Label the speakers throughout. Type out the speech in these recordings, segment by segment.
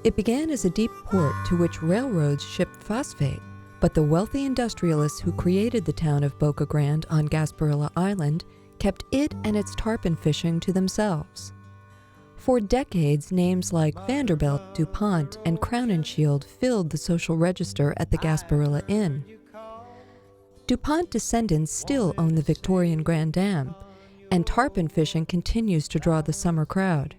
Speaker 1: It began as a deep port to which railroads shipped phosphate, but the wealthy industrialists who created the town of Boca Grande on Gasparilla Island kept it and its tarpon fishing to themselves. For decades, names like Vanderbilt, DuPont, and Crown & Shield filled the social register at the Gasparilla Inn. DuPont descendants still own the Victorian Grand Dam, and tarpon fishing continues to draw the summer crowd.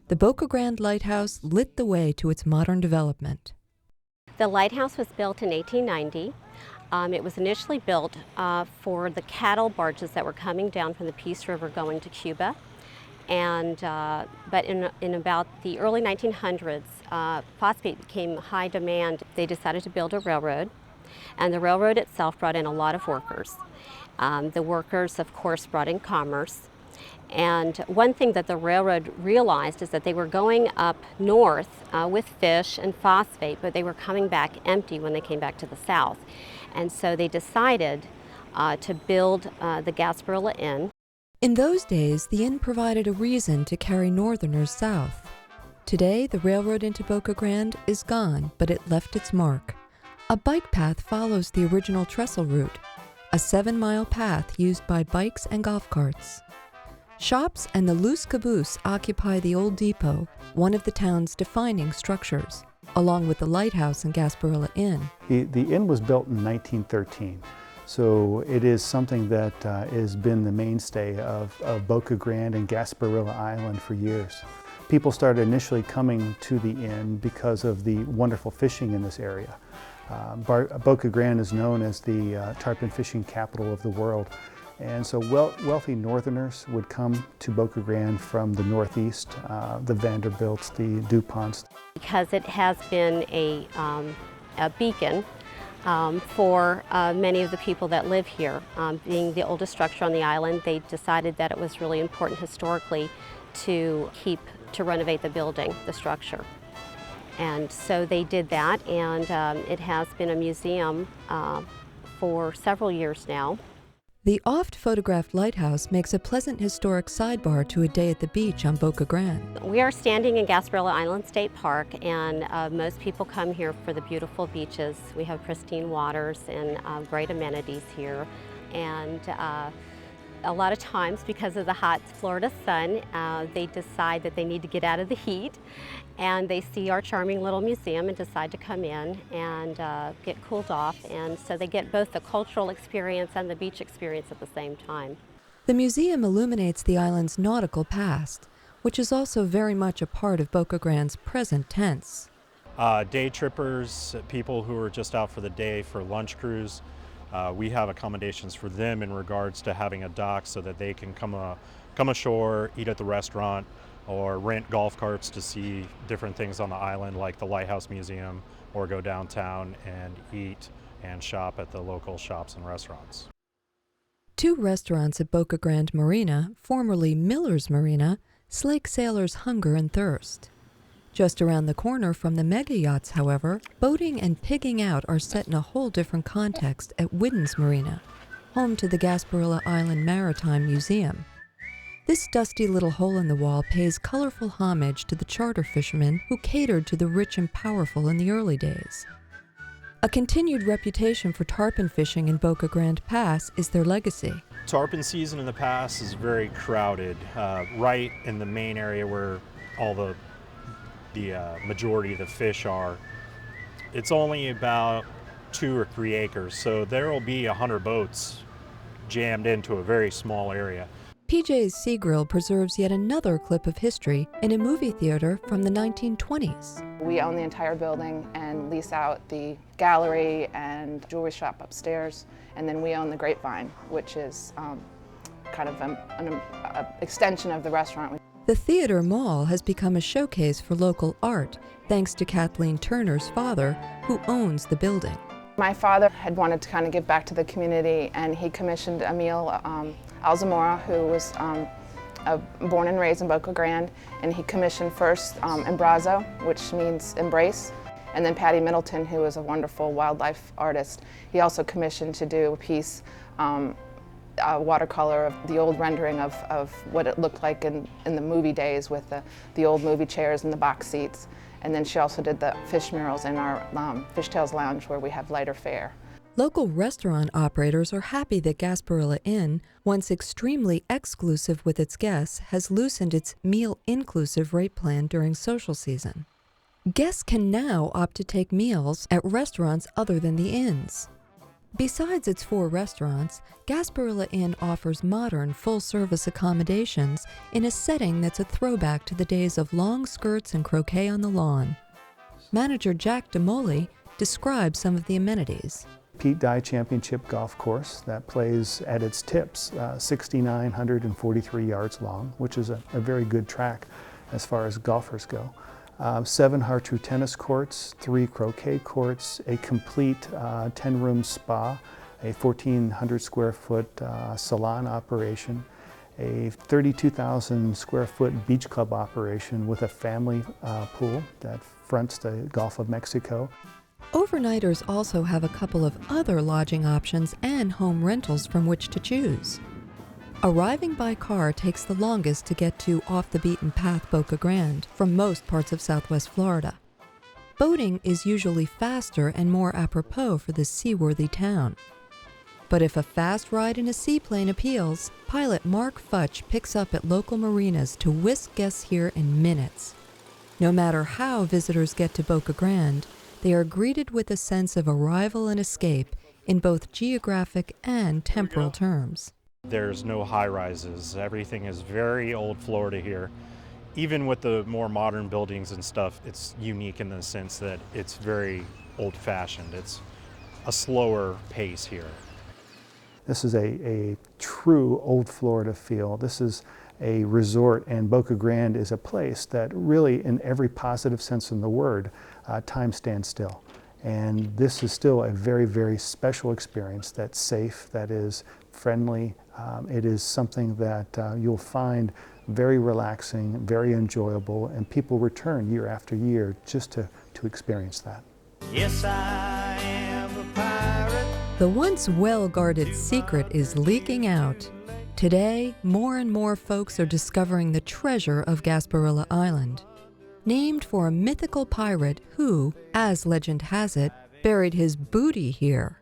Speaker 1: The Boca Grande Lighthouse lit the way to its modern development.
Speaker 2: The lighthouse was built in 1890. It was initially built for the cattle barges that were coming down from the Peace River going to Cuba. But in about the early 1900s, phosphate became high demand. They decided to build a railroad, and the railroad itself brought in a lot of workers. The workers, of course, brought in commerce. And one thing that the railroad realized is that they were going up north with fish and phosphate, but they were coming back empty when they came back to the south. And so they decided to build the Gasparilla Inn.
Speaker 1: In those days, the inn provided a reason to carry northerners south. Today, the railroad into Boca Grande is gone, but it left its mark. A bike path follows the original trestle route, a 7-mile path used by bikes and golf carts. Shops and the loose caboose occupy the old depot, one of the town's defining structures, along with the Lighthouse and Gasparilla Inn.
Speaker 3: The inn was built in 1913, so it is something that has been the mainstay of Boca Grande and Gasparilla Island for years. People started initially coming to the inn because of the wonderful fishing in this area. Boca Grande is known as the tarpon fishing capital of the world. And so wealthy northerners would come to Boca Grande from the northeast, the Vanderbilts, the DuPonts.
Speaker 2: Because it has been a beacon for many of the people that live here. Being the oldest structure on the island, they decided that it was really important historically to renovate the building, the structure. And so they did that, and it has been a museum for several years now.
Speaker 1: The oft-photographed lighthouse makes a pleasant historic sidebar to a day at the beach on Boca Grande.
Speaker 2: We are standing in Gasparilla Island State Park, and most people come here for the beautiful beaches. We have pristine waters and great amenities here. And a lot of times, because of the hot Florida sun, they decide that they need to get out of the heat, and they see our charming little museum and decide to come in and get cooled off, and so they get both the cultural experience and the beach experience at the same time.
Speaker 1: The museum illuminates the island's nautical past, which is also very much a part of Boca Grande's present tense.
Speaker 4: Day trippers, people who are just out for the day for lunch cruise, we have accommodations for them in regards to having a dock so that they can come ashore, eat at the restaurant, or rent golf carts to see different things on the island like the Lighthouse Museum, or go downtown and eat and shop at the local shops and restaurants.
Speaker 1: 2 restaurants at Boca Grande Marina, formerly Miller's Marina, slake sailors' hunger and thirst. Just around the corner from the mega yachts, however, boating and pigging out are set in a whole different context at Whidden's Marina, home to the Gasparilla Island Maritime Museum. This dusty little hole in the wall pays colorful homage to the charter fishermen who catered to the rich and powerful in the early days. A continued reputation for tarpon fishing in Boca Grande Pass is their legacy.
Speaker 4: Tarpon season in the pass is very crowded, right in the main area where all the majority of the fish are. It's only about 2 or 3 acres, so there will be 100 boats jammed into a very small area.
Speaker 1: PJ's Sea Grill preserves yet another clip of history in a movie theater from the 1920s.
Speaker 5: We own the entire building and lease out the gallery and jewelry shop upstairs, and then we own the Grapevine, which is kind of an extension of the restaurant.
Speaker 1: The theater mall has become a showcase for local art, thanks to Kathleen Turner's father, who owns the building.
Speaker 5: My father had wanted to kind of give back to the community, and he commissioned Emil Alzamora, who was born and raised in Boca Grande, and he commissioned first Embrazo, which means embrace, and then Patty Middleton, who is a wonderful wildlife artist. He also commissioned to do a piece a watercolor of the old rendering of what it looked like in the movie days with the old movie chairs and the box seats. And then she also did the fish murals in our Fishtails Lounge where we have lighter fare.
Speaker 1: Local restaurant operators are happy that Gasparilla Inn, once extremely exclusive with its guests, has loosened its meal-inclusive rate plan during social season. Guests can now opt to take meals at restaurants other than the inns. Besides its 4 restaurants, Gasparilla Inn offers modern, full-service accommodations in a setting that's a throwback to the days of long skirts and croquet on the lawn. Manager Jack DeMoli describes some of the amenities.
Speaker 3: Pete Dye Championship Golf Course that plays at its tips 6,943 yards long, which is a very good track as far as golfers go. 7 Hartrue tennis courts, 3 croquet courts, a complete 10-room spa, a 1,400 square foot salon operation, a 32,000 square foot beach club operation with a family pool that fronts the Gulf of Mexico.
Speaker 1: Overnighters also have a couple of other lodging options and home rentals from which to choose. Arriving by car takes the longest to get to off-the-beaten-path Boca Grande from most parts of Southwest Florida. Boating is usually faster and more apropos for this seaworthy town. But if a fast ride in a seaplane appeals, pilot Mark Futch picks up at local marinas to whisk guests here in minutes. No matter how visitors get to Boca Grande, they are greeted with a sense of arrival and escape in both geographic and temporal terms.
Speaker 4: There's no high-rises. Everything is very old Florida here. Even with the more modern buildings and stuff, it's unique in the sense that it's very old-fashioned. It's a slower pace here.
Speaker 3: This is a true old Florida feel. This is a resort, and Boca Grande is a place that really, in every positive sense of the word, time stands still. And this is still a very, very special experience that's safe, that is friendly. It is something that you'll find very relaxing, very enjoyable, and people return year after year just to experience that.
Speaker 6: Yes, I am a pirate.
Speaker 1: The once well-guarded secret is leaking out. Today, more and more folks are discovering the treasure of Gasparilla Island. Named for a mythical pirate who, as legend has it, buried his booty here.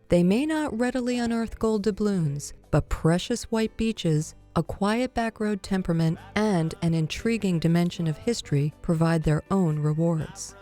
Speaker 1: They may not readily unearth gold doubloons, but precious white beaches, a quiet backroad temperament, and an intriguing dimension of history provide their own rewards.